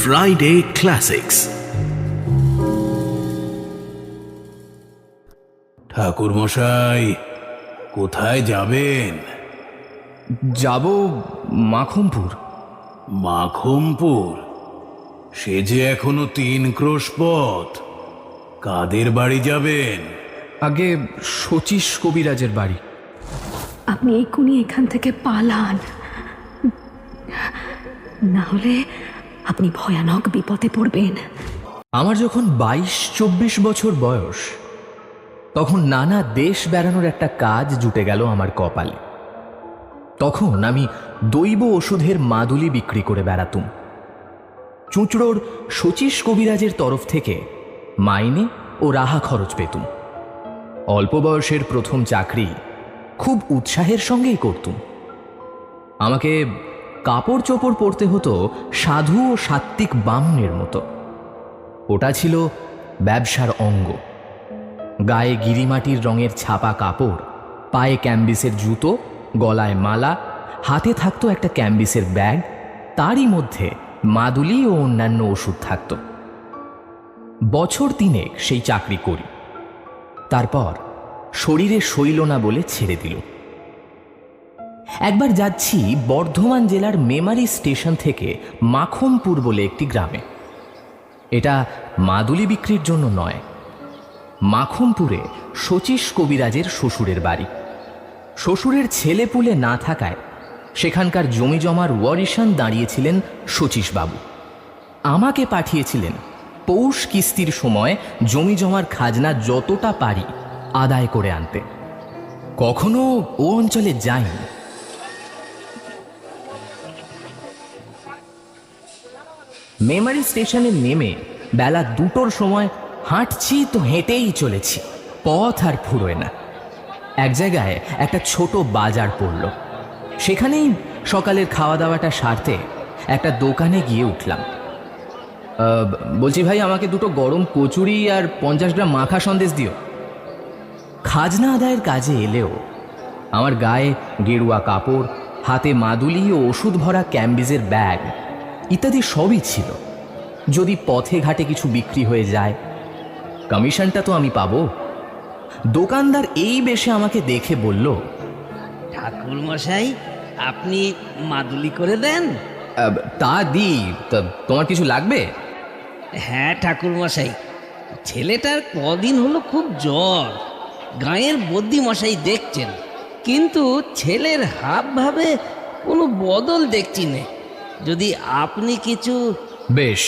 Friday classics. ঠাকুর মশাই, কোথায় যাবেন? যাব মাখমপুর। মাখমপুর? সে যে এখনো 3 ক্রোশ পথ। কাদের বাড়ি যাবেন? আগে শচীশ কবিরাজের বাড়ি। আপনি এক্ষুনি এখান থেকে পালান, না হলে আপনি ভয়ানক বিপদে পড়বেন। আমার যখন 22-24 বছর বয়স, তখন নানা দেশ বেড়ানোর একটা কাজ জুটে গেল আমার কপালে। তখন আমি দৈব ওষুধের মাদুলি বিক্রি করে বেড়াতুম। চুঁচড়োর শচীশ কবিরাজের তরফ থেকে মাইনে ও রাহা খরচ পেতুম। অল্প বয়সের প্রথম চাকরি খুব উৎসাহের সঙ্গেই করতুম। আমাকে কাপড় চোপড় পরতে হতো সাধু ও সাত্ত্বিক বামনের মতো। ওটা ছিল ব্যবসার অঙ্গ। গায়ে গিরিমাটির রঙের ছাপা কাপড়, পায়ে ক্যাম্বিসের জুতো, গলায় মালা, হাতে থাকতো একটা ক্যাম্বিসের ব্যাগ, তারই মধ্যে মাদুলি ও অন্যান্য ওষুধ থাকত। বছর 3 সেই চাকরি করি। তারপর শরীরে সইল না বলে ছেড়ে দিল। একবার যাচ্ছি বর্ধমান জেলার মেমারি স্টেশন থেকে মাখমপুর বলে একটি গ্রামে। এটা মাদুলি বিক্রির জন্য নয়। মাখমপুরে শচীশ কবিরাজের শ্বশুরের বাড়ি। শ্বশুরের ছেলেপুলে না থাকায় সেখানকার জমি জমার ওয়ারিশান দাঁড়িয়েছিলেন শচীশবাবু। আমাকে পাঠিয়েছিলেন পৌষ কিস্তির সময় জমি জমার খাজনা যতটা পারি আদায় করে আনতে। কখনো ও অঞ্চলে যাইনি। মেমারি স্টেশনে নেমে বেলা 2টোর সময় হাঁটছি তো হেঁটেই চলেছি, পথ আর ফুরোয় না। এক জায়গায় একটা ছোট বাজার পড়ল। সেখানেই সকালের খাওয়া দাওয়াটা সারতে একটা দোকানে গিয়ে উঠলাম। বলছি ভাই, আমাকে 2টো গরম কচুরি আর 50 গ্রাম মাখা সন্দেশ দিও। খাজনা আদায়ের কাজে এলেও আমার গায়ে গেরুয়া কাপড়, হাতে মাদুলি ও ওষুধ ভরা ক্যাম্বিজের ব্যাগ ইত্যাদি সবই ছিল। যদি পথে ঘাটে কিছু বিক্রি হয়ে যায়, কমিশনটা তো আমি পাবো। দোকানদার এই বেশে আমাকে দেখে বলল, ঠাকুর মশাই, আপনি মাদুলি করে দেন? তা দিই, তোমার কিছু লাগবে? হ্যাঁ ঠাকুর মশাই, ছেলেটার কদিন হলো খুব জ্বর। গাঁয়ের বদ্যি মশাই দেখছেন, কিন্তু ছেলের হাব ভাবে কোনো বদল দেখছি না। যদি আপনি কিছু... বেশ,